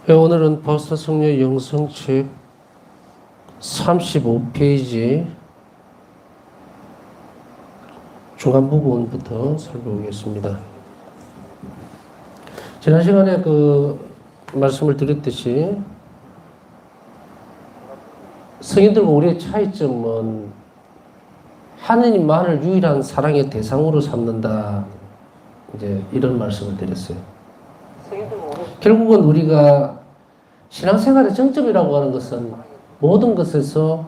네, 오늘은 버스성녀 영성책 35페이지 중간 부분부터 살펴보겠습니다. 지난 시간에 말씀을 드렸듯이 성인들과 우리의 차이점은 하느님만을 유일한 사랑의 대상으로 삼는다. 이제 이런 말씀을 드렸어요. 결국은 우리가 신앙생활의 정점이라고 하는 것은 모든 것에서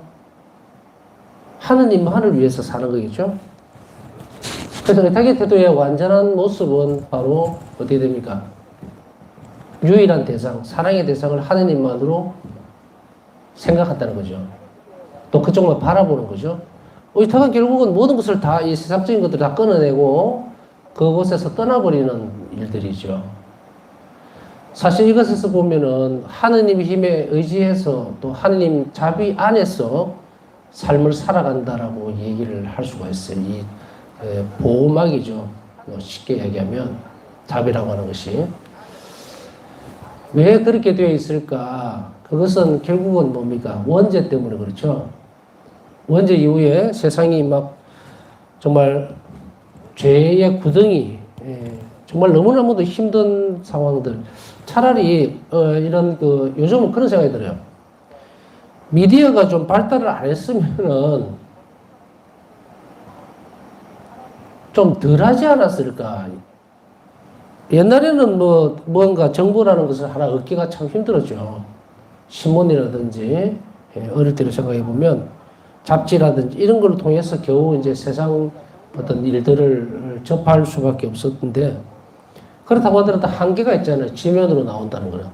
하느님만을 위해서 사는 거겠죠. 그래서 의탁의 태도의 완전한 모습은 바로 어떻게 됩니까? 유일한 대상, 사랑의 대상을 하느님만으로 생각한다는 거죠. 또 그쪽만 바라보는 거죠. 의탁은 결국은 모든 것을 다, 이 세상적인 것들을 다 끊어내고 그곳에서 떠나버리는 일들이죠. 사실 이것에서 보면은 하느님 힘에 의지해서 또 하느님 자비 안에서 삶을 살아간다라고 얘기를 할 수가 있어요. 이 보호막이죠. 쉽게 얘기하면 자비라고 하는 것이. 왜 그렇게 되어 있을까? 그것은 결국은 뭡니까? 원죄 때문에 그렇죠. 원죄 이후에 세상이 막 정말 죄의 구덩이, 정말 너무나도 힘든 상황들. 차라리 요즘은 그런 생각이 들어요. 미디어가 좀 발달을 안 했으면은 좀 덜 하지 않았을까. 옛날에는 뭔가 정보라는 것을 하나 얻기가 참 힘들었죠. 신문이라든지, 어릴 때로 생각해 보면 잡지라든지 이런 걸 통해서 겨우 이제 세상 어떤 일들을 접할 수밖에 없었는데, 그렇다고 하더라도 한계가 있잖아요. 지면으로 나온다는 거는.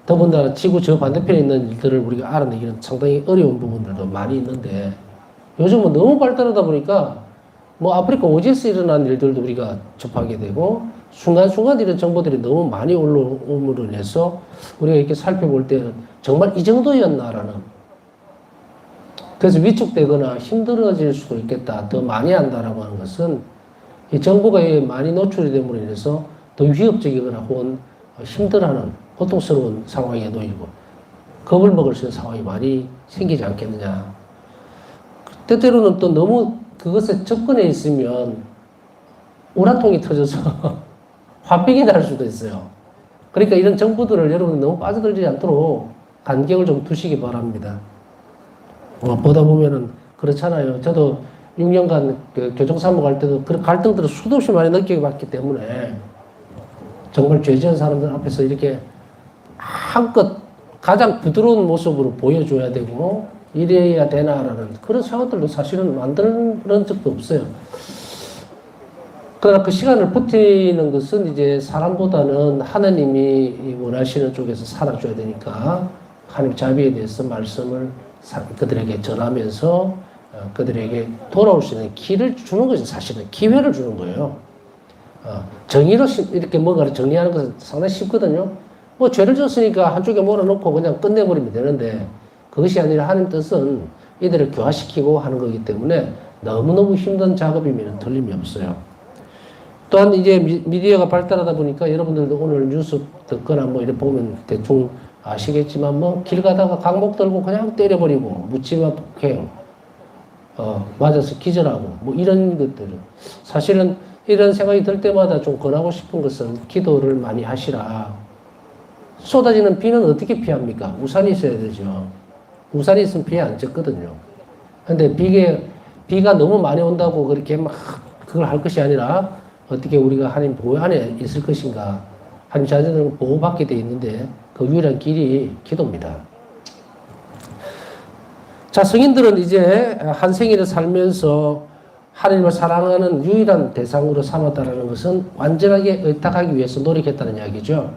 더군다나 지구 저 반대편에 있는 일들을 우리가 알아내기는 상당히 어려운 부분들도 많이 있는데, 요즘은 너무 발달하다 보니까 아프리카 오지에서 일어난 일들도 우리가 접하게 되고, 순간순간 이런 정보들이 너무 많이 올라옴으로 인해서 우리가 이렇게 살펴볼 때는 정말 이 정도였나라는. 그래서 위축되거나 힘들어질 수도 있겠다. 더 많이 한다라고 하는 것은 이 정보가 많이 노출이 됨으로 인해서 더 위협적이거나 혹은 힘들어하는 고통스러운 상황에 놓이고 겁을 먹을 수 있는 상황이 많이 생기지 않겠느냐. 때때로는 또 너무 그것에 접근해 있으면 우라통이 터져서 화병이 날 수도 있어요. 그러니까 이런 정보들을 여러분 너무 빠져들지 않도록 간격을 좀 두시기 바랍니다. 보다 보면은 그렇잖아요. 저도 6년간 교정사무 갈 때도 그런 갈등들을 수도 없이 많이 느껴봤기 때문에 정말 죄 지은 사람들 앞에서 이렇게 한껏 가장 부드러운 모습으로 보여줘야 되고 이래야 되나라는 그런 생각들도 사실은 만드는 적도 없어요. 그러나 그 시간을 버티는 것은 이제 사람보다는 하나님이 원하시는 쪽에서 살아줘야 되니까 하나님 자비에 대해서 말씀을 그들에게 전하면서 그들에게 돌아올 수 있는 길을 주는 것이 사실은 기회를 주는 거예요. 정의로 이렇게 뭔가를 정리하는 것은 상당히 쉽거든요. 죄를 졌으니까 한쪽에 몰아놓고 그냥 끝내버리면 되는데 그것이 아니라 하나님 뜻은 이들을 교화시키고 하는 거기 때문에 너무너무 힘든 작업이면 틀림이 없어요. 또한 이제 미디어가 발달하다 보니까 여러분들도 오늘 뉴스 듣거나 이렇게 보면 대충 아시겠지만 길 가다가 강목 들고 그냥 때려버리고 묻지마 폭행, 맞아서 기절하고 이런 것들은 사실은 이런 생각이 들 때마다 좀 권하고 싶은 것은 기도를 많이 하시라. 쏟아지는 비는 어떻게 피합니까? 우산이 있어야 되죠. 우산이 있으면 비 안 젖거든요. 근데 비가 너무 많이 온다고 그렇게 그걸 할 것이 아니라 어떻게 우리가 하나님 보호 안에 있을 것인가. 하나님 자녀들은 보호받게 돼 있는데 그 유일한 길이 기도입니다. 자, 성인들은 이제 한 생일을 살면서 하나님을 사랑하는 유일한 대상으로 삼았다는 것은 완전하게 의탁하기 위해서 노력했다는 이야기죠.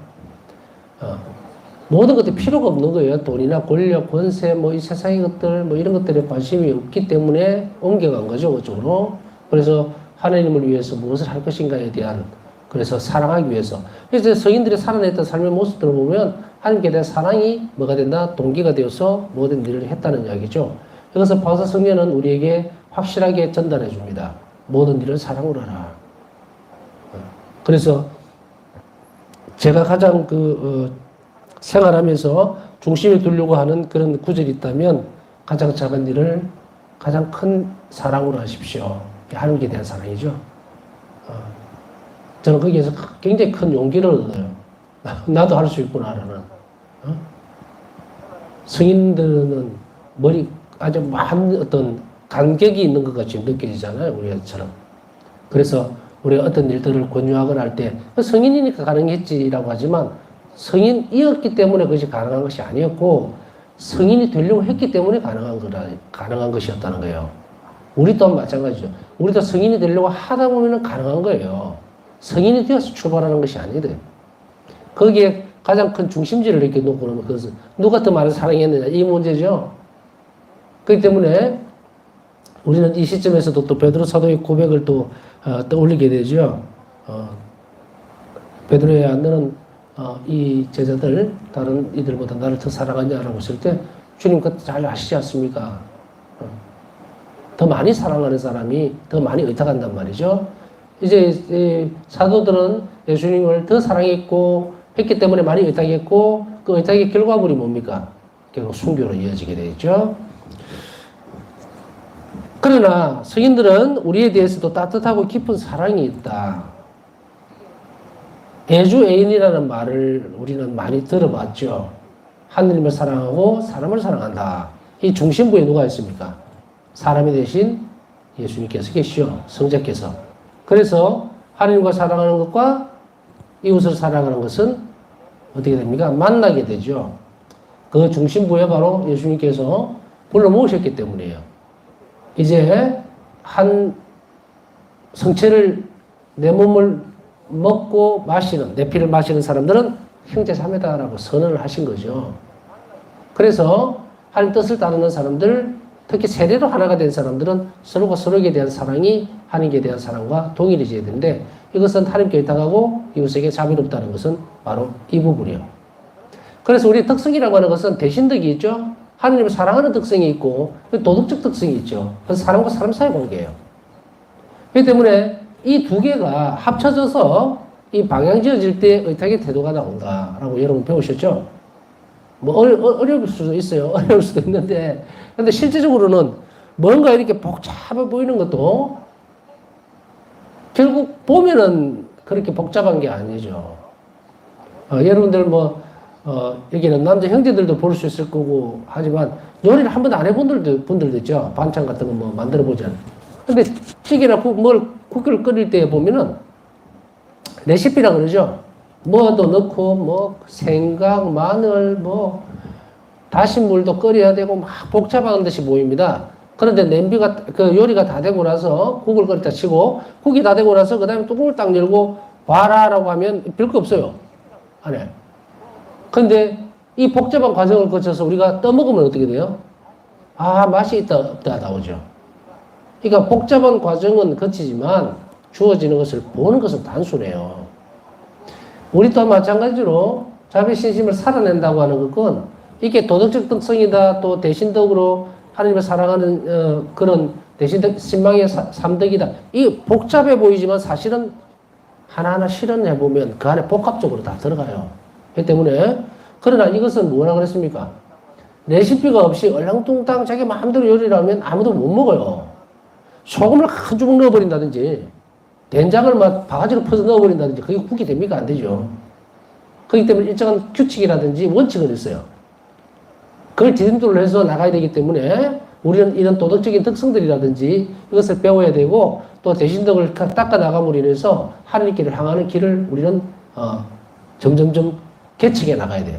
모든 것들이 필요가 없는 거예요. 돈이나 권력, 권세, 이 세상의 것들, 이런 것들에 관심이 없기 때문에 옮겨간 거죠, 그쪽으로. 그래서 하나님을 위해서 무엇을 할 것인가에 대한, 그래서 사랑하기 위해서. 그래서 성인들이 살아냈던 삶의 모습들을 보면 하나님께 대한 사랑이 뭐가 된다? 동기가 되어서 모든 일을 했다는 이야기죠. 그래서 바울사 성령은 우리에게 확실하게 전달해 줍니다. 모든 일을 사랑으로 하라. 그래서 제가 가장 생활하면서 중심에 두려고 하는 그런 구절이 있다면 가장 작은 일을 가장 큰 사랑으로 하십시오. 하나님께 대한 사랑이죠. 저는 거기에서 굉장히 큰 용기를 얻어요. 나도 할 수 있구나라는. 성인들은 아주 많은 어떤 간격이 있는 것 같이 느껴지잖아요. 우리처럼. 그래서 우리가 어떤 일들을 권유하거나 할 때 성인이니까 가능했지라고 하지만 성인이었기 때문에 그것이 가능한 것이 아니었고 성인이 되려고 했기 때문에 가능한 것이었다는 거예요. 우리 또한 마찬가지죠. 우리도 성인이 되려고 하다 보면 가능한 거예요. 성인이 되어서 출발하는 것이 아니거든. 거기에 가장 큰 중심지를 이렇게 놓고 그러면 그것은 누가 더 많은 사랑했느냐 이 문제죠. 그렇기 때문에 우리는 이 시점에서도 또 베드로 사도의 고백을 또 떠올리게 되죠. 베드로야 너는 이 제자들 다른 이들보다 나를 더 사랑하냐라고 했을 때 주님 그것도 잘 아시지 않습니까? 더 많이 사랑하는 사람이 더 많이 의탁한단 말이죠. 이제 사도들은 예수님을 더 사랑했고 했기 때문에 많이 의탁했고 그 의탁의 결과물이 뭡니까? 결국 순교로 이어지게 되죠. 그러나 성인들은 우리에 대해서도 따뜻하고 깊은 사랑이 있다. 애주애인이라는 말을 우리는 많이 들어봤죠. 하느님을 사랑하고 사람을 사랑한다. 이 중심부에 누가 있습니까? 사람이 대신 예수님께서 계시죠. 성자께서. 그래서 하느님과 사랑하는 것과 이웃을 사랑하는 것은 어떻게 됩니까? 만나게 되죠. 그 중심부에 바로 예수님께서 불러 모으셨기 때문이에요. 이제 한 성체를 내 몸을 먹고 마시는 내 피를 마시는 사람들은 형제 자매다라고 선언을 하신 거죠. 그래서 하나님 뜻을 따르는 사람들, 특히 세례로 하나가 된 사람들은 서로가 서로에게 대한 사랑이 하나님께 대한 사랑과 동일해져야 되는데 이것은 하나님께 의탁하고 이웃에게 자비롭다는 것은 바로 이 부분이에요. 그래서 우리 특성이라고 하는 것은 대신덕이 있죠. 하나님을 사랑하는 특성이 있고 도덕적 특성이 있죠. 그래서 사람과 사람 사이 관계예요. 그렇기 때문에 이 두 개가 합쳐져서 이 방향 지어질 때 의탁의 태도가 나온다라고 여러분 배우셨죠? 뭐 어려울 수도 있어요. 어려울 수도 있는데 근데 실제적으로는 뭔가 이렇게 복잡해 보이는 것도 결국 보면은 그렇게 복잡한 게 아니죠. 여러분들 여기는 남자 형제들도 볼 수 있을 거고 하지만 요리를 한 번도 안 해본 분들도 있죠. 반찬 같은 거 만들어 보잖아요. 근데 찌개나 국을 끓일 때 보면은 레시피라 그러죠. 뭐도 넣고 생강, 마늘, 다신 물도 끓여야 되고 막 복잡한 듯이 보입니다. 그런데 그 요리가 다 되고 나서 국을 끓였다 치고 국이 다 되고 나서 그 다음에 뚜껑을 딱 열고 봐라라고 하면 별거 없어요. 안에. 근데 이 복잡한 과정을 거쳐서 우리가 떠먹으면 어떻게 돼요? 맛이 있다, 없다 나오죠. 그러니까 복잡한 과정은 거치지만 주어지는 것을 보는 것은 단순해요. 우리 또한 마찬가지로 자비신심을 살아낸다고 하는 것은 이게 도덕적 특성이다, 또 대신덕으로 하나님을 사랑하는 그런 대신덕, 신망의 삼덕이다. 이 복잡해 보이지만 사실은 하나하나 실현해보면 그 안에 복합적으로 다 들어가요. 그렇기 때문에 그러나 이것은 뭐라 그랬습니까? 레시피가 없이 얼렁뚱땅 자기 마음대로 요리를 하면 아무도 못 먹어요. 소금을 한 주먹 넣어버린다든지 된장을 막 바가지로 퍼서 넣어버린다든지 그게 국이 됩니까? 안 되죠. 그렇기 때문에 일정한 규칙이라든지 원칙은 있어요. 그걸 디딤돌로 해서 나가야 되기 때문에 우리는 이런 도덕적인 특성들이라든지 이것을 배워야 되고 또 대신덕을 닦아 나감으로 인해서 하나님께를 향하는 길을 우리는 점점점 개척해 나가야 돼요.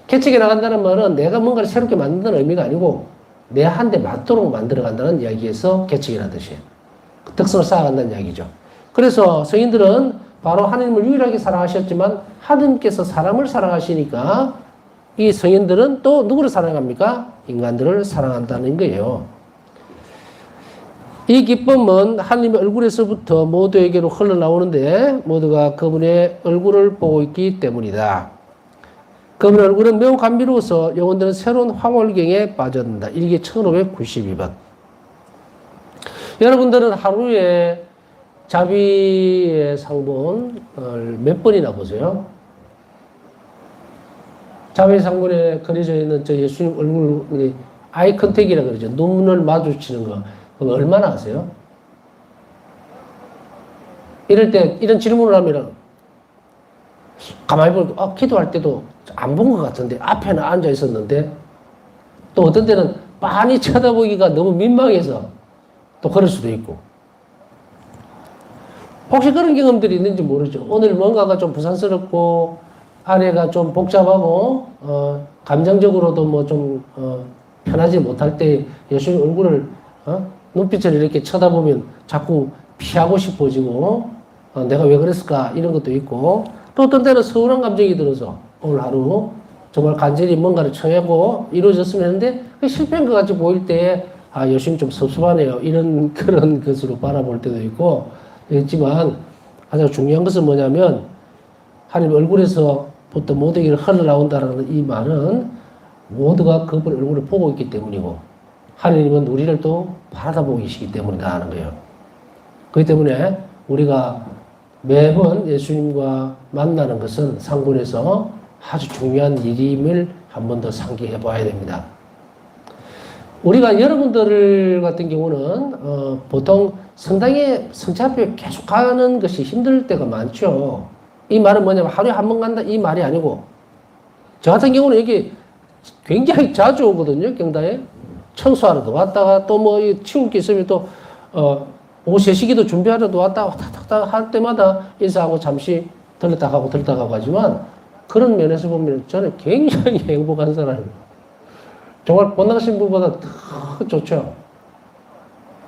개척해 나간다는 말은 내가 뭔가를 새롭게 만든다는 의미가 아니고 내 한 대 맞도록 만들어간다는 이야기에서 개척이라는 뜻이에요. 그 특성을 쌓아간다는 이야기죠. 그래서 성인들은 바로 하나님을 유일하게 사랑하셨지만 하나님께서 사람을 사랑하시니까 이 성인들은 또 누구를 사랑합니까? 인간들을 사랑한다는 거예요. 이 기쁨은 하나님의 얼굴에서부터 모두에게로 흘러나오는데 모두가 그분의 얼굴을 보고 있기 때문이다. 그분의 얼굴은 매우 감미로워서 영혼들은 새로운 황홀경에 빠져든다. 일기 1592번. 여러분들은 하루에 자비의 상본을 몇 번이나 보세요? 자매상군에 그려져 있는 저 예수님 얼굴, 아이 컨택이라 그러죠. 눈을 마주치는 거. 그거 얼마나 아세요? 이럴 때, 이런 질문을 하면은, 가만히 보니까, 기도할 때도 안 본 것 같은데, 앞에는 앉아 있었는데, 또 어떤 때는 빤히 쳐다보기가 너무 민망해서 또 그럴 수도 있고. 혹시 그런 경험들이 있는지 모르죠. 오늘 뭔가가 좀 부산스럽고, 아내가 좀 복잡하고, 감정적으로도 뭐 좀, 편하지 못할 때 예수님 얼굴을, 눈빛을 이렇게 쳐다보면 자꾸 피하고 싶어지고, 내가 왜 그랬을까? 이런 것도 있고, 또 어떤 때는 서운한 감정이 들어서 오늘 하루 정말 간절히 뭔가를 청하고 이루어졌으면 했는데, 실패한 것 같이 보일 때, 예수님 좀 섭섭하네요. 이런 그런 것으로 바라볼 때도 있고, 있지만 가장 중요한 것은 뭐냐면, 하나님 얼굴에서부터 모든 게 흘러나온다는 이 말은 모두가 그분 얼굴을 보고 있기 때문이고, 하나님은 우리를 또 바라보고 계시기 때문이다 하는 거예요. 그렇기 때문에 우리가 매번 예수님과 만나는 것은 상군에서 아주 중요한 일임을 한 번 더 상기해 봐야 됩니다. 우리가 여러분들 같은 경우는 보통 성당에 성체 앞에 계속 가는 것이 힘들 때가 많죠. 이 말은 뭐냐면 하루에 한 번 간다 이 말이 아니고, 저 같은 경우는 여기 굉장히 자주 오거든요. 경당에 청소하러도 왔다가 또 뭐 치울 게 있으면 또 오후 세시기도 준비하러도 왔다가 왔다 할 때마다 인사하고 잠시 들렀다 가고 들렀다 가고 하지만, 그런 면에서 보면 저는 굉장히 행복한 사람입니다. 정말 본당신 분보다 더 좋죠.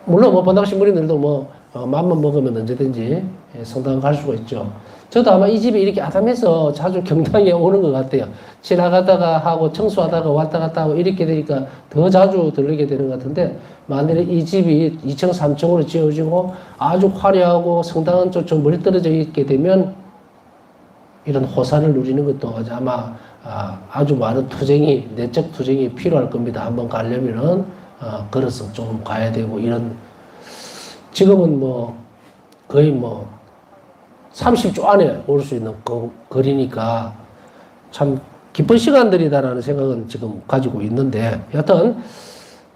물론 뭐 본당신 분들도 뭐 맘만 먹으면 언제든지 성당 갈 수가 있죠. 저도 아마 이 집에 이렇게 아담해서 자주 경당에 오는 것 같아요. 지나가다가 하고 청소하다가 왔다 갔다 하고 이렇게 되니까 더 자주 들르게 되는 것 같은데, 만일에 이 집이 2층, 3층으로 지어지고 아주 화려하고 성당은 좀 멀리 떨어져 있게 되면 이런 호사를 누리는 것도 아마 아주 많은 투쟁이, 내적 투쟁이 필요할 겁니다. 한번 가려면은 걸어서 좀 가야 되고, 이런 지금은 뭐 거의 뭐 30초 안에 올 수 있는 거리니까 참 기쁜 시간들이다라는 생각은 지금 가지고 있는데, 여하튼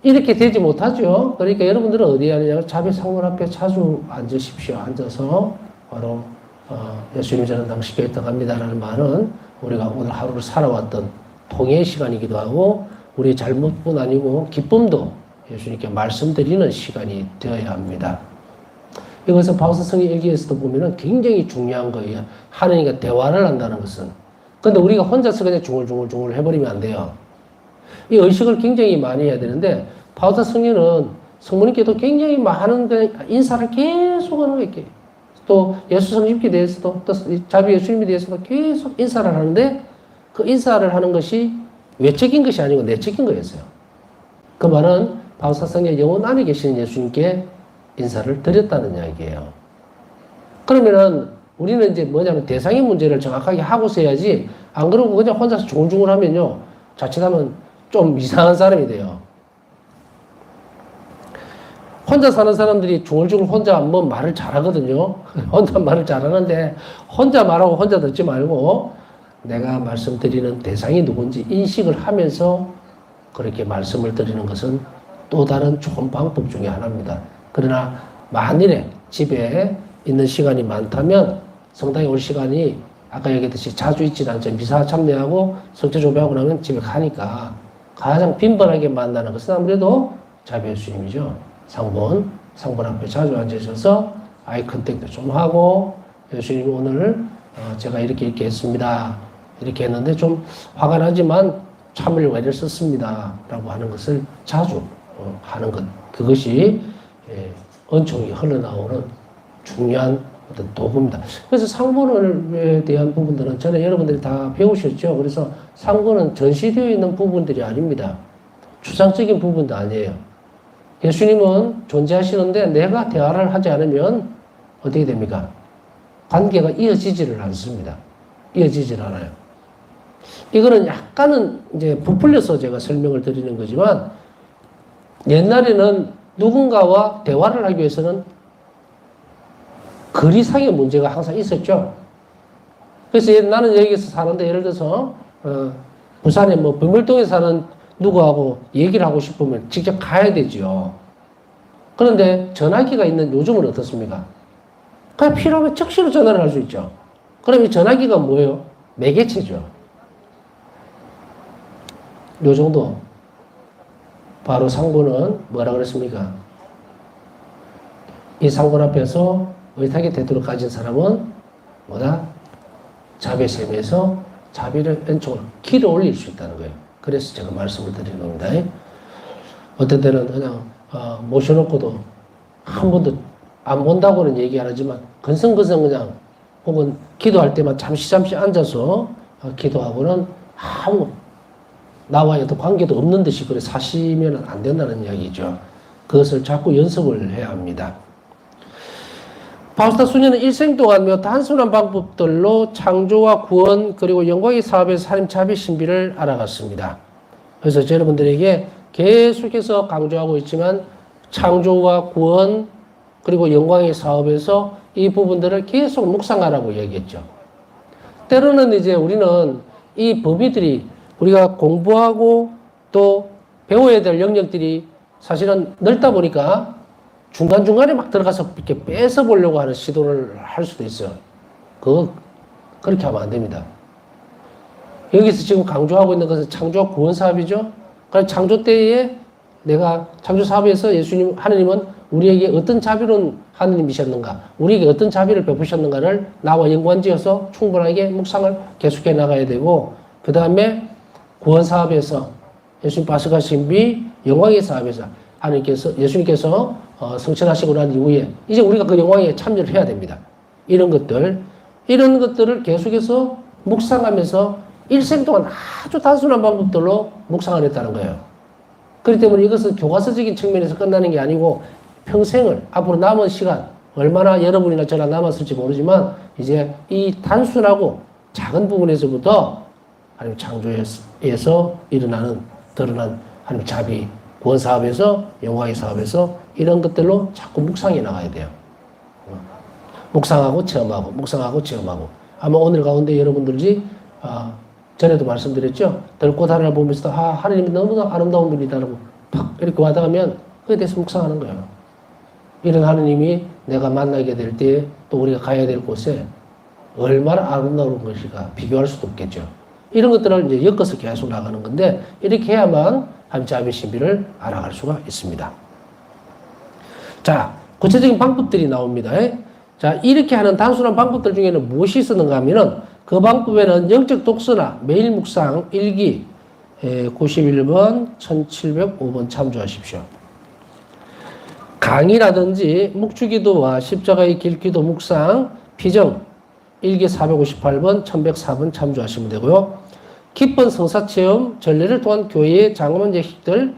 이렇게 되지 못하죠. 그러니까 여러분들은 어디에 하느냐, 자비상문 앞에 자주 앉으십시오. 앉아서 바로 예수님이 저는 당시에 있다 갑니다라는 말은 우리가 오늘 하루를 살아왔던 통의 시간이기도 하고, 우리의 잘못뿐 아니고 기쁨도 예수님께 말씀드리는 시간이 되어야 합니다. 이것은 바울서성의 일기에서도 보면은 굉장히 중요한 거예요. 하나님과 대화를 한다는 것은. 근데 우리가 혼자서 그냥 중얼중얼 해버리면 안 돼요. 이 의식을 굉장히 많이 해야 되는데, 바울서 성령은 성모님께도 굉장히 많은 인사를 계속 하는 거예요. 또 예수 성립기에 대해서도, 또 자비 예수님에 대해서도 계속 인사를 하는데, 그 인사를 하는 것이 외적인 것이 아니고 내적인 거였어요. 그 말은 바울서 성령 영혼 안에 계시는 예수님께 인사를 드렸다는 이야기예요. 그러면은 우리는 이제 뭐냐면 대상의 문제를 정확하게 하고서 해야지, 안 그러고 그냥 혼자서 중얼중얼 하면요, 자칫하면 좀 이상한 사람이 돼요. 혼자 사는 사람들이 중얼중얼 혼자 뭐 말을 잘하거든요. 혼자 말을 잘하는데, 혼자 말하고 혼자 듣지 말고 내가 말씀드리는 대상이 누군지 인식을 하면서 그렇게 말씀을 드리는 것은 또 다른 좋은 방법 중에 하나입니다. 그러나 만일에 집에 있는 시간이 많다면 성당에 올 시간이 아까 얘기했듯이 자주 있지는 않죠. 미사 참여하고 성체 조배하고 나면 집에 가니까 가장 빈번하게 만나는 것은 아무래도 자비 예수님이죠. 상본 앞에 자주 앉으셔서 아이 컨택도 좀 하고, 예수님 오늘 제가 이렇게 했습니다. 이렇게 했는데 좀 화가 나지만 참을 외를 썼습니다. 라고 하는 것을 자주 하는 것. 그것이 은총이 흘러나오는 중요한 어떤 도구입니다. 그래서 상본에 대한 부분들은 전에 여러분들이 다 배우셨죠. 그래서 상본은 전시되어 있는 부분들이 아닙니다. 추상적인 부분도 아니에요. 예수님은 존재하시는데 내가 대화를 하지 않으면 어떻게 됩니까? 관계가 이어지지를 않습니다. 이어지질 않아요. 이거는 약간은 이제 부풀려서 제가 설명을 드리는 거지만, 옛날에는 누군가와 대화를 하기 위해서는 거리상의 문제가 항상 있었죠. 그래서 나는 여기서 사는데, 예를 들어서 부산에 뭐 병물동에 사는 누구하고 얘기를 하고 싶으면 직접 가야 되죠. 그런데 전화기가 있는 요즘은 어떻습니까? 그냥 필요하면 즉시로 전화를 할 수 있죠. 그럼 이 전화기가 뭐예요? 매개체죠. 요 정도. 바로 상고는 뭐라 그랬습니까? 이 상고 앞에서 의탁의 태도를 가진 사람은 뭐다? 자비세에서 자비를 왼쪽으로 길어 올릴 수 있다는 거예요. 그래서 제가 말씀을 드리는 겁니다. 어떤 때는 그냥 모셔놓고도 한 번도 안 본다고는 얘기 안 하지만 근성근성 그냥 혹은 기도할 때만 잠시 앉아서 기도하고는 아무 나와의 어떤 관계도 없는 듯이 그래 사시면 안 된다는 이야기죠. 그것을 자꾸 연습을 해야 합니다. 바우스타 수녀는 일생 동안 몇 단순한 방법들로 창조와 구원 그리고 영광의 사업에서 하나님 자비 신비를 알아갔습니다. 그래서 여러분들에게 계속해서 강조하고 있지만 창조와 구원 그리고 영광의 사업에서 이 부분들을 계속 묵상하라고 얘기했죠. 때로는 이제 우리는 이 범위들이 우리가 공부하고 또 배워야 될 영역들이 사실은 넓다 보니까 중간중간에 막 들어가서 이렇게 뺏어 보려고 하는 시도를 할 수도 있어요. 그렇게 하면 안 됩니다. 여기서 지금 강조하고 있는 것은 창조와 구원 사업이죠. 그럼 창조 때에 내가 창조 사업에서 예수님, 하느님은 우리에게 어떤 자비로운 하느님이셨는가, 우리에게 어떤 자비를 베푸셨는가를 나와 연관지어서 충분하게 묵상을 계속해 나가야 되고, 그 다음에 구원 사업에서 예수님 파스가 신비, 영광의 사업에서 예수님께서 성천하시고 난 이후에 이제 우리가 그 영광에 참여를 해야 됩니다. 이런 것들을 계속해서 묵상하면서 일생 동안 아주 단순한 방법들로 묵상을 했다는 거예요. 그렇기 때문에 이것은 교과서적인 측면에서 끝나는 게 아니고 평생을 앞으로 남은 시간 얼마나 여러분이나 저나 남았을지 모르지만 이제 이 단순하고 작은 부분에서부터 하나님 창조에서 드러난 하나님 자비, 구원 사업에서 영광의 사업에서 이런 것들로 자꾸 묵상해 나가야 돼요. 묵상하고 체험하고 아마 오늘 가운데 여러분들이 전에도 말씀드렸죠. 들꽃 하나를 보면서 하나님이 너무나 아름다운 분이다라고 팍 이렇게 와닿으면 그에 대해서 묵상하는 거예요. 이런 하나님이 내가 만나게 될 때 또 우리가 가야 될 곳에 얼마나 아름다운 것인가 비교할 수도 없겠죠. 이런 것들을 이제 엮어서 계속 나가는 건데 이렇게 해야만 하나님 자비 신비를 알아갈 수가 있습니다. 자, 구체적인 방법들이 나옵니다. 자, 이렇게 하는 단순한 방법들 중에는 무엇이 있었는가 하면은 그 방법에는 영적 독서나 매일 묵상 일기 91번, 1705번 참조하십시오. 강의라든지 묵주기도와 십자가의 길기도 묵상 피정 일기 458번, 1104번 참조하시면 되고요. 깊은 성사체험, 전례를 통한 교회의 장엄한 예식들,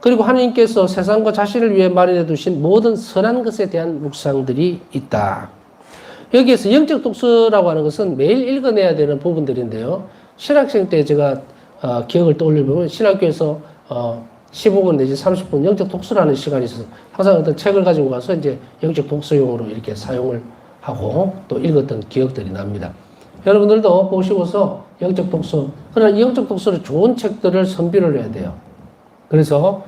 그리고 하나님께서 세상과 자신을 위해 마련해 두신 모든 선한 것에 대한 묵상들이 있다. 여기에서 영적 독서라고 하는 것은 매일 읽어내야 되는 부분들인데요. 신학생 때 제가 기억을 떠올려보면 신학교에서 15분 내지 30분 영적 독서라는 시간이 있어서 항상 어떤 책을 가지고 가서 이제 영적 독서용으로 이렇게 사용을 하고 또 읽었던 기억들이 납니다. 여러분들도 보시고서 영적 독서, 그러나 이 영적 독서를 좋은 책들을 선별을 해야 돼요. 그래서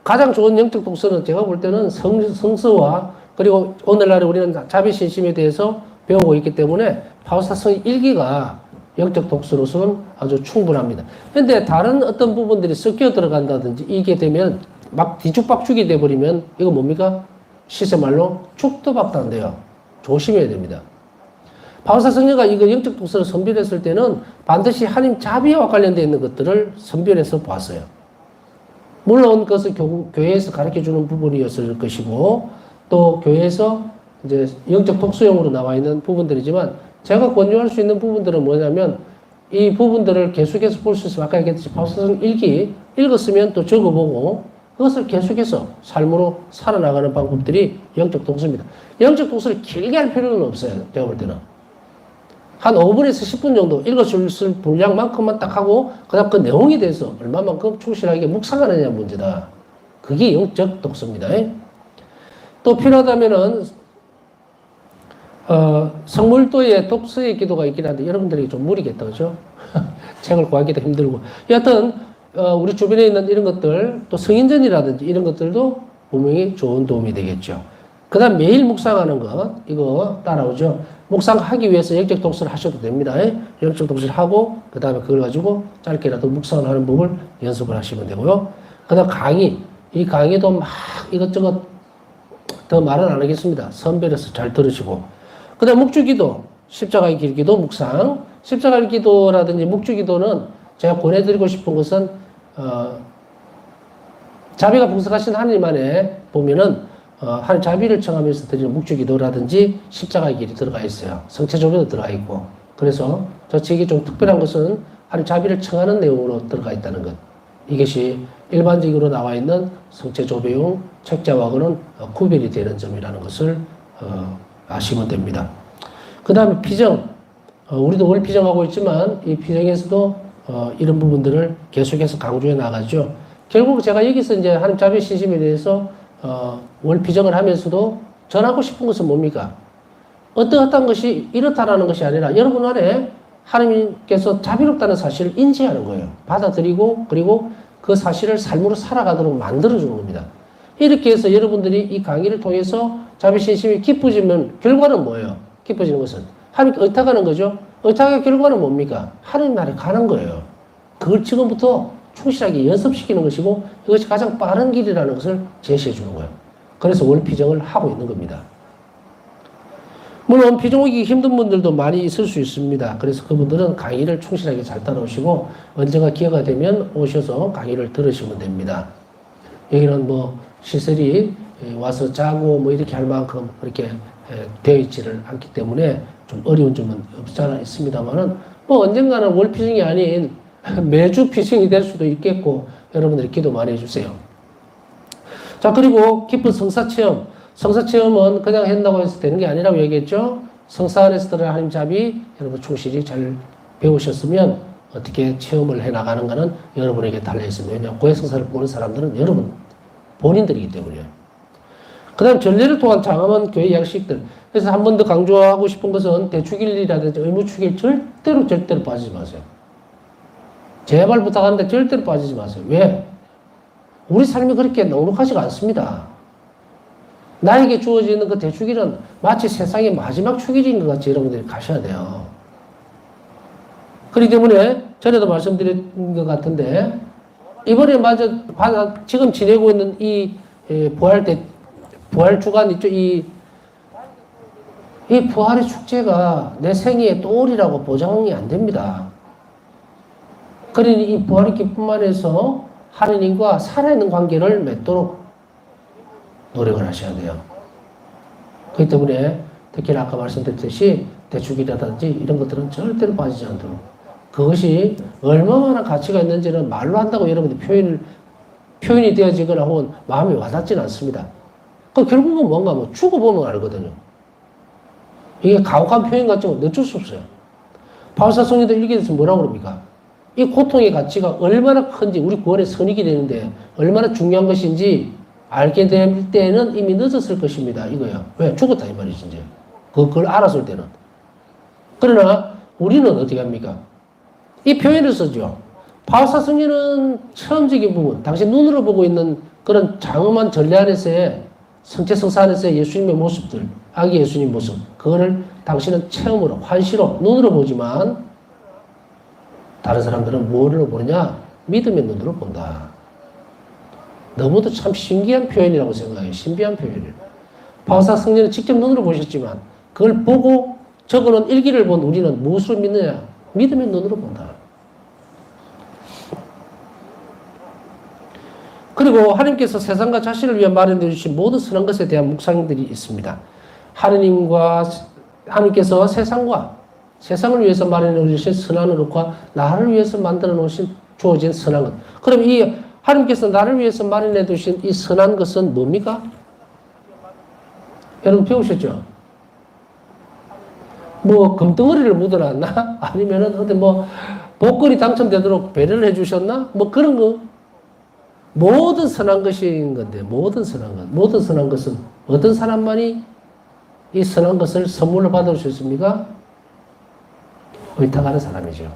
가장 좋은 영적 독서는 제가 볼 때는 성서와 그리고 오늘날에 우리는 자비신심에 대해서 배우고 있기 때문에 바울사서 일기가 영적 독서로서는 아주 충분합니다. 그런데 다른 어떤 부분들이 섞여 들어간다든지 이게 되면 막 뒤죽박죽이 돼버리면 이거 뭡니까? 시세말로 죽도 박도 안 돼요. 조심해야 됩니다. 바울사 성령가 이거 영적 독서를 선별했을 때는 반드시 하나님 자비와 관련되어 있는 것들을 선별해서 봤어요. 물론 그것은 교회에서 가르쳐주는 부분이었을 것이고 또 교회에서 이제 영적 독서용으로 나와 있는 부분들이지만 제가 권유할 수 있는 부분들은 뭐냐면 이 부분들을 계속해서 볼 수 있으면 아까 얘기했듯이 바울사성 일기 읽었으면 또 적어보고 그것을 계속해서 삶으로 살아나가는 방법들이 영적 독서입니다. 영적 독서를 길게 할 필요는 없어요. 제가 볼 때는. 한 5분에서 10분 정도 읽어줄 분량만큼만 딱 하고 그다음 그 내용에 대해서 얼마만큼 충실하게 묵상하느냐 문제다. 그게 영적 독서입니다. 또 필요하다면은 성물도에 독서의 기도가 있긴 한데 여러분들이 좀 무리겠다, 그죠? 책을 구하기도 힘들고. 여하튼, 우리 주변에 있는 이런 것들, 또 성인전이라든지 이런 것들도 분명히 좋은 도움이 되겠죠. 그 다음 매일 묵상하는 것, 이거 따라오죠. 묵상하기 위해서 영적 독서를 하셔도 됩니다. 영적 독서를 하고, 그 다음에 그걸 가지고 짧게라도 묵상을 하는 법을 연습을 하시면 되고요. 그 다음 강의. 이 강의도 막 이것저것 더 말은 안 하겠습니다. 선별해서 잘 들으시고. 그 다음 묵주기도, 십자가의 길기도 묵상. 십자가의 기도라든지 묵주기도는 제가 권해드리고 싶은 것은, 자비가 풍성하신 하나님 안에 보면은, 하나님 자비를 청하면서 드리는 묵주기도라든지 십자가의 길이 들어가 있어요. 성체조배도 들어가 있고. 그래서 저 책이 좀 특별한 것은 하나님 자비를 청하는 내용으로 들어가 있다는 것. 이것이 일반적으로 나와 있는 성체조배용 책자와는 구별이 되는 점이라는 것을 아시면 됩니다. 그 다음에 피정. 우리도 월 피정하고 있지만 이 피정에서도 이런 부분들을 계속해서 강조해 나가죠. 결국 제가 여기서 이제 하나님 자비의 신심에 대해서 월 피정을 하면서도 전하고 싶은 것은 뭡니까? 어떠한 것이 이렇다라는 것이 아니라 여러분 안에 하나님께서 자비롭다는 사실을 인지하는 거예요. 받아들이고 그리고 그 사실을 삶으로 살아가도록 만들어주는 겁니다. 이렇게 해서 여러분들이 이 강의를 통해서 자비 신심이 깊어지면 결과는 뭐예요? 깊어지는 것은 하나님께 의탁하는 거죠. 의탁의 결과는 뭡니까? 하나님 나라에 가는 거예요. 그걸 지금부터 충실하게 연습시키는 것이고 이것이 가장 빠른 길이라는 것을 제시해 주는 거예요. 그래서 월 피정을 하고 있는 겁니다. 물론 피정 오기 힘든 분들도 많이 있을 수 있습니다. 그래서 그분들은 강의를 충실하게 잘 따라오시고 언젠가 기회가 되면 오셔서 강의를 들으시면 됩니다. 여기는 뭐 시설이 와서 자고 뭐 이렇게 할 만큼 그렇게 되어 있지를 않기 때문에 좀 어려운 점은 없지 않아 있습니다만은 뭐 언젠가는 월 피정이 아닌 매주 피정이 될 수도 있겠고 여러분들이 기도 많이 해주세요. 자, 그리고 깊은 성사체험. 성사체험은 그냥 한다고 해서 되는 게 아니라고 얘기했죠. 성사 안에서 들어야 하나님 자비 여러분 충실히 잘 배우셨으면 어떻게 체험을 해나가는 것은 여러분에게 달려있습니다. 왜냐하면 고해성사를 보는 사람들은 여러분 본인들이기 때문이에요. 그 다음 전례를 통한 장엄한 교회 양식들. 그래서 한 번 더 강조하고 싶은 것은 대축일이라든지 의무축일 절대로 빠지지 마세요. 제발 부탁하는데 절대로 빠지지 마세요. 왜? 우리 삶이 그렇게 넉넉하지가 않습니다. 나에게 주어지는 그 대축일은 마치 세상의 마지막 축일인 것 같이 여러분들이 가셔야 돼요. 그렇기 때문에 전에도 말씀드린 것 같은데 이번에 지금 지내고 있는 이 부활 주간 있죠? 이 부활의 축제가 내 생애의 또올이라고 보장이 안 됩니다. 그러니 이 부활의 기쁨 안에서 하느님과 살아있는 관계를 맺도록 노력을 하셔야 돼요. 그렇기 때문에 특히나 아까 말씀드렸듯이 대축이라든지 이런 것들은 절대로 빠지지 않도록 그것이 얼마나 가치가 있는지는 말로 한다고 여러분들이 표현이 되어지거나 혹은 마음이 와닿지는 않습니다. 그 결국은 뭔가 뭐 죽어보면 알거든요. 이게 가혹한 표현 같지만 어쩔 수 없어요. 바울사성에도 일기에서 뭐라고 그럽니까? 이 고통의 가치가 얼마나 큰지 우리 구원의 선익이 되는데 얼마나 중요한 것인지 알게 될 때는 이미 늦었을 것입니다. 이거예요. 왜? 죽었다 이 말이지 이제. 그걸 알았을 때는. 그러나 우리는 어떻게 합니까? 이 표현을 쓰죠. 바울사성에는 처음적인 부분, 당신 눈으로 보고 있는 그런 장엄한 전례 안에서의 성체성사 안에서의 예수님의 모습들, 아기 예수님 모습, 그거를 당신은 체험으로, 환시로, 눈으로 보지만 다른 사람들은 뭐로 보느냐? 믿음의 눈으로 본다. 너무도 참 신기한 표현이라고 생각해요. 신비한 표현이에요. 바울사 성령은 직접 눈으로 보셨지만 그걸 보고 적어놓은 일기를 본 우리는 무엇으로 믿느냐? 믿음의 눈으로 본다. 그리고 하나님께서 세상과 자신을 위해 마련해 주신 모든 선한 것에 대한 묵상들이 있습니다. 하나님께서 세상을 위해서 마련해 주신 선한 것과 나를 위해서 만들어 놓으신 주어진 선한 것. 그럼 이 하나님께서 나를 위해서 마련해 두신 이 선한 것은 뭡니까? 여러분 배우셨죠? 뭐 금덩어리를 묻어놨나? 아니면은 어디 뭐 복권이 당첨되도록 배려를 해주셨나? 뭐 그런 거. 모든 선한 것인 건데 모든 선한 것은 어떤 사람만이 이 선한 것을 선물로 받을 수 있습니까? 의탁하는 사람이죠.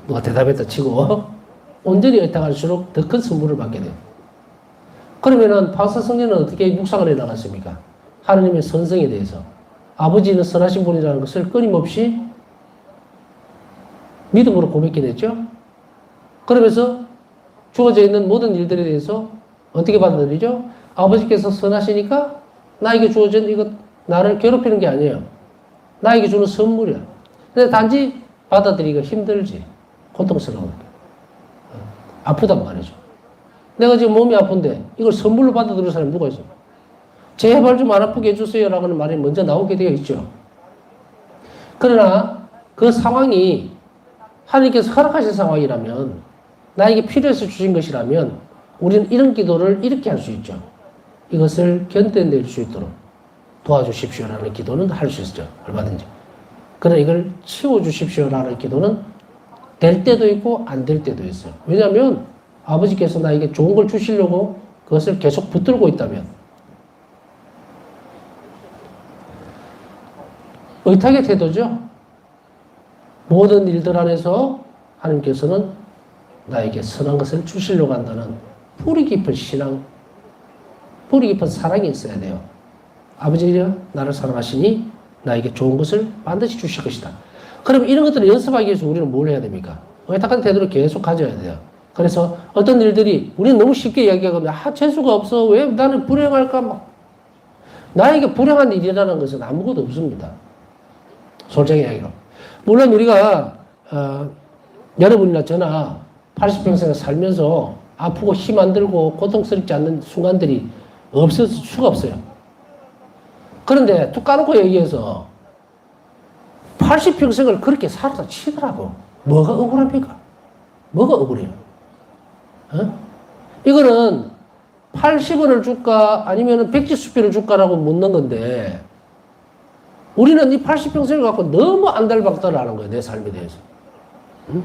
누가 대답했다 치고 온전히 의탁할수록 더 큰 선물을 받게 돼요. 그러면은 파사 성령은 어떻게 묵상을 해 나갔습니까? 하느님의 선성에 대해서. 아버지는 선하신 분이라는 것을 끊임없이 믿음으로 고백해 냈죠. 그러면서 주어져 있는 모든 일들에 대해서 어떻게 받아들이죠? 아버지께서 선하시니까 나에게 주어진 이것, 나를 괴롭히는 게 아니에요. 나에게 주는 선물이야. 근데 단지 받아들이기가 힘들지. 고통스러워. 아프단 말이죠. 내가 지금 몸이 아픈데 이걸 선물로 받아들이는 사람이 누가 있어? 제발 좀 안 아프게 해주세요 라는 말이 먼저 나오게 되어 있죠. 그러나 그 상황이 하나님께서 허락하신 상황이라면, 나에게 필요해서 주신 것이라면 우리는 이런 기도를 이렇게 할 수 있죠. 이것을 견뎌낼 수 있도록 도와주십시오라는 기도는 할 수 있죠. 얼마든지. 그러나 이걸 치워주십시오라는 기도는 될 때도 있고 안 될 때도 있어요. 왜냐하면 아버지께서 나에게 좋은 걸 주시려고 그것을 계속 붙들고 있다면. 의탁의 태도죠. 모든 일들 안에서 하나님께서는 나에게 선한 것을 주시려고 한다는 뿌리 깊은 신앙, 뿌리 깊은 사랑이 있어야 돼요. 아버지가 나를 사랑하시니 나에게 좋은 것을 반드시 주실 것이다. 그럼 이런 것들을 연습하기 위해서 우리는 뭘 해야 됩니까? 의탁한 태도를 계속 가져야 돼요. 그래서 어떤 일들이 우리는 너무 쉽게 이야기하거든요. 재수가 없어. 왜 나는 불행할까? 막. 나에게 불행한 일이라는 것은 아무것도 없습니다. 솔직히 이야기로. 물론 우리가 여러분이나 저나 80평생을 살면서 아프고 힘 안 들고 고통스럽지 않는 순간들이 없을 수가 없어요. 그런데 툭 까놓고 얘기해서 80평생을 그렇게 살다 치더라고. 뭐가 억울합니까? 뭐가 억울해요? 어? 이거는 80원을 줄까 아니면 백지수표를 줄까라고 묻는 건데, 우리는 이 80평생을 갖고 너무 안달박달을 하는 거예요. 내 삶에 대해서. 응?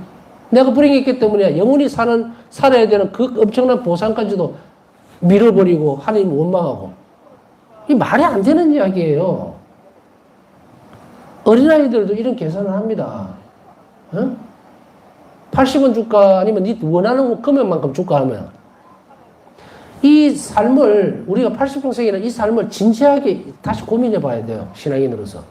내가 불행했기 때문에 영원히 살아야 되는 그 엄청난 보상까지도 밀어버리고 하나님 원망하고. 이 말이 안 되는 이야기예요. 어린아이들도 이런 계산을 합니다. 응? 80원 줄까 아니면 네 원하는 금액만큼 줄까 하면, 이 삶을, 우리가 80평생이나 이 삶을 진지하게 다시 고민해 봐야 돼요. 신앙인으로서.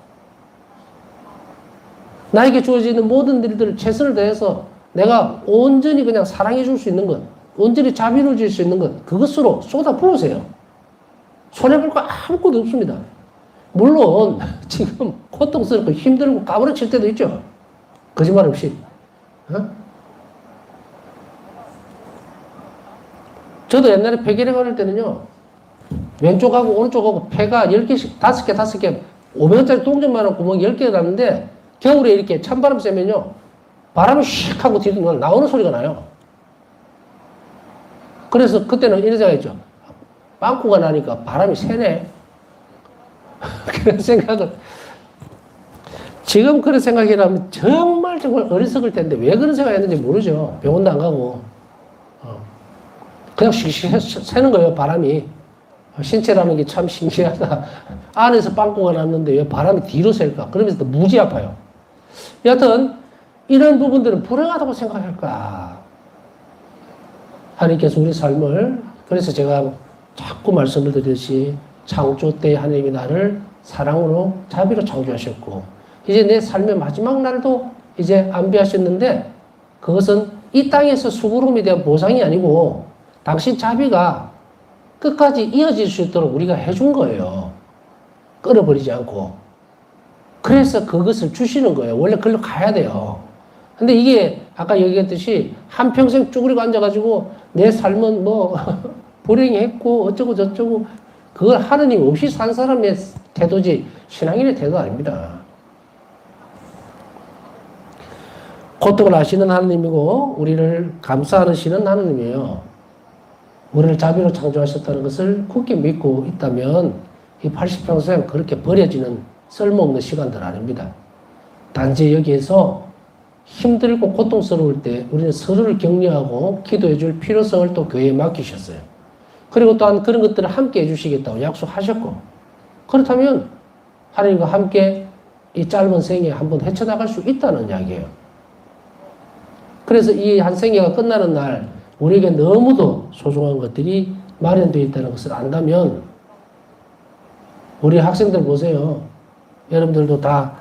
나에게 주어지는 모든 일들을 최선을 다해서 내가 온전히 그냥 사랑해 줄 수 있는 것, 온전히 자비를 줄 수 있는 것, 그것으로 쏟아 부으세요. 손해볼 거 아무것도 없습니다. 물론 지금 고통스럽고 힘들고 까무러칠 때도 있죠. 거짓말 없이. 어? 저도 옛날에 폐결핵 걸릴 때는요, 왼쪽하고 오른쪽하고 폐가 10개씩, 5개, 500원짜리 동전만한 구멍이 10개가 났는데, 겨울에 이렇게 찬바람 쐬면요, 바람이 슉 하고 뒤로 나오는 소리가 나요. 그래서 그때는 이런 생각했죠. 빵꾸가 나니까 바람이 새네. 그런 생각을, 지금 그런 생각이라면 정말 어리석을 텐데, 왜 그런 생각을 했는지 모르죠. 병원도 안 가고. 그냥 새는 거예요, 바람이. 신체라는 게 참 신기하다. 안에서 빵꾸가 났는데 왜 바람이 뒤로 셀까? 그러면서 또 무지 아파요. 여하튼, 이런 부분들은 불행하다고 생각할까? 하나님께서 우리 삶을, 그래서 제가 자꾸 말씀을 드리듯이 창조 때 하나님이 나를 사랑으로, 자비로 창조하셨고, 이제 내 삶의 마지막 날도 이제 안비하셨는데, 그것은 이 땅에서 수고로움에 대한 보상이 아니고, 당신 자비가 끝까지 이어질 수 있도록 우리가 해준 거예요. 끊어버리지 않고. 그래서 그것을 주시는 거예요. 원래 그걸로 가야 돼요. 근데 이게 아까 얘기했듯이 한평생 쭈그리고 앉아가지고 내 삶은 뭐 불행했고 어쩌고 저쩌고, 그걸 하느님 없이 산 사람의 태도지 신앙인의 태도 아닙니다. 고통을 아시는 하느님이고 우리를 감싸시는 하느님이에요. 우리를 자비로 창조하셨다는 것을 굳게 믿고 있다면 이 80평생 그렇게 버려지는 쓸모없는 시간들 아닙니다. 단지 여기에서 힘들고 고통스러울 때 우리는 서로를 격려하고 기도해 줄 필요성을 또 교회에 맡기셨어요. 그리고 또한 그런 것들을 함께 해주시겠다고 약속하셨고, 그렇다면 하나님과 함께 이 짧은 생에 한번 헤쳐나갈 수 있다는 이야기예요. 그래서 이 한 생애가 끝나는 날 우리에게 너무도 소중한 것들이 마련되어 있다는 것을 안다면 우리 학생들 보세요. 여러분들도 다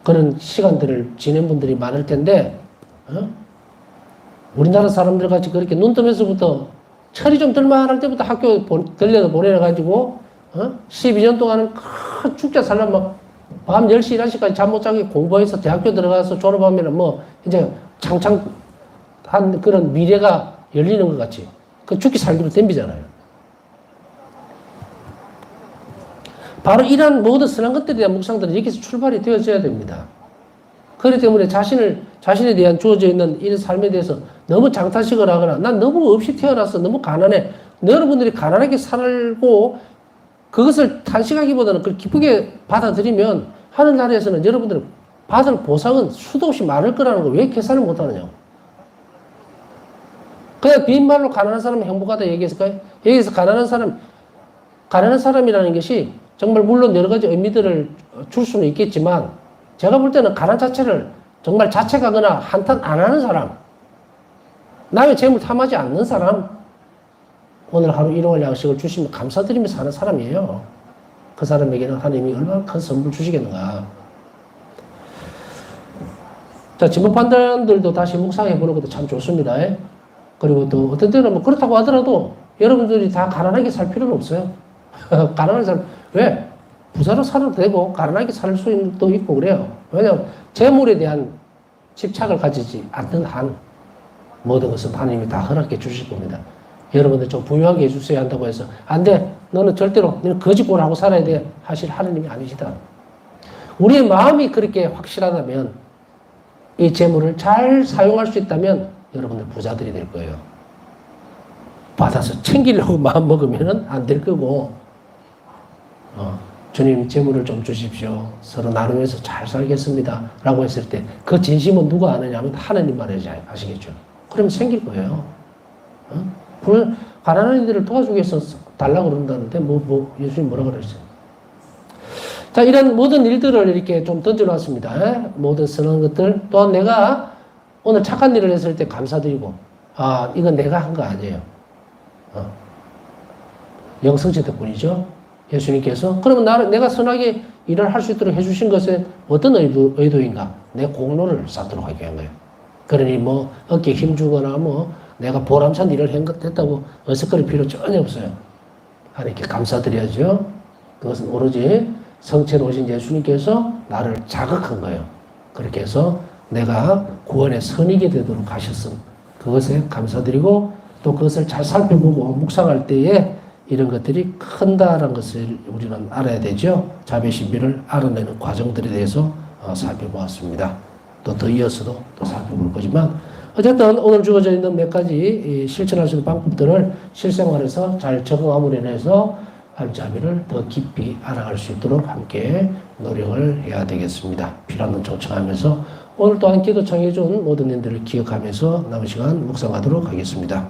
그런 시간들을 지낸 분들이 많을 텐데 우리나라 사람들 같이 그렇게 눈 뜨면서부터 철이 좀 들만할 때부터 학교 들려서 보내가지고 12년 동안은 큰 축제 살람 막밤 10시, 11시까지 잠 못 자고 공부해서 대학교 들어가서 졸업하면 뭐 이제 창창한 그런 미래가 열리는 것 같이 그 죽기 살기로 덤비잖아요. 바로 이러한 모든 선한 것들에 대한 묵상들은 여기서 출발이 되어져야 됩니다. 그렇기 때문에 자신에 대한 주어져 있는 이런 삶에 대해서 너무 장타식을 하거나 난 너무 없이 태어나서 너무 가난해. 여러분들이 가난하게 살고 그것을 탄식하기보다는 그걸 기쁘게 받아들이면 하늘나라에서는 여러분들은 받을 보상은 수도 없이 많을 거라는 걸 왜 계산을 못하느냐. 그냥 빈말로 가난한 사람은 행복하다 얘기했을까요? 여기서 가난한 사람이라는 것이 정말 물론 여러 가지 의미들을 줄 수는 있겠지만 제가 볼 때는 가난 자체를 정말 자책하거나 한탄 안 하는 사람, 남의 재물 탐하지 않는 사람, 오늘 하루 일용할 양식을 주시면 감사드리며 사는 사람이에요. 그 사람에게는 하나님이 얼마나 큰 선물 주시겠는가. 자, 진보 판단들도 다시 묵상해 보는 것도 참 좋습니다. 그리고 또 어떤 때는 뭐 그렇다고 하더라도 여러분들이 다 가난하게 살 필요는 없어요. 가난하게 왜? 부자로 살아도 되고 가난하게 살 수도 있고 그래요. 왜냐하면 재물에 대한 집착을 가지지 않는 한 모든 것은 하나님이 다 허락해 주실 겁니다. 여러분들 좀 부유하게 해주셔야 한다고 해서 안 돼. 너는 절대로 너는 거짓골하고 살아야 돼. 하실 하나님이 아니시다. 우리의 마음이 그렇게 확실하다면 이 재물을 잘 사용할 수 있다면 여러분들 부자들이 될 거예요. 받아서 챙기려고 마음 먹으면 안 될 거고 주님 재물을 좀 주십시오. 서로 나누면서 잘 살겠습니다. 라고 했을 때 그 진심은 누가 아느냐면 하나님만 아시겠죠. 그러면 생길 거예요. 가난한 이들을 도와주기 위해서 달라고 그런다는데 예수님 뭐라 그랬어요? 자, 이런 모든 일들을 이렇게 좀 던져놨습니다. 모든 선한 것들. 또한 내가 오늘 착한 일을 했을 때 감사드리고 이건 내가 한 거 아니에요. 영성제 덕분이죠. 예수님께서 그러면 내가 선하게 일을 할 수 있도록 해주신 것은 어떤 의도인가? 내 공로를 쌓도록 하게 한 거예요. 그러니 뭐 어깨에 힘주거나 뭐 내가 보람찬 일을 했다고 어색거릴 필요 전혀 없어요. 하나님께 감사드려야죠. 그것은 오로지 성체로 오신 예수님께서 나를 자극한 거예요. 그렇게 해서 내가 구원의 선익이 되도록 하셨음. 그것에 감사드리고 또 그것을 잘 살펴보고 묵상할 때에 이런 것들이 큰다라는 것을 우리는 알아야 되죠. 자비신비를 알아내는 과정들에 대해서 살펴보았습니다. 또 더 이어서도 또 살펴볼 거지만 어쨌든 오늘 주어져 있는 몇 가지 실천할 수 있는 방법들을 실생활에서 잘 적응함으로 인해서 자비를 더 깊이 알아갈 수 있도록 함께 노력을 해야 되겠습니다. 필요한 건 청청하면서 오늘 또한 기도 청해준 모든 일들을 기억하면서 남은 시간 묵상하도록 하겠습니다.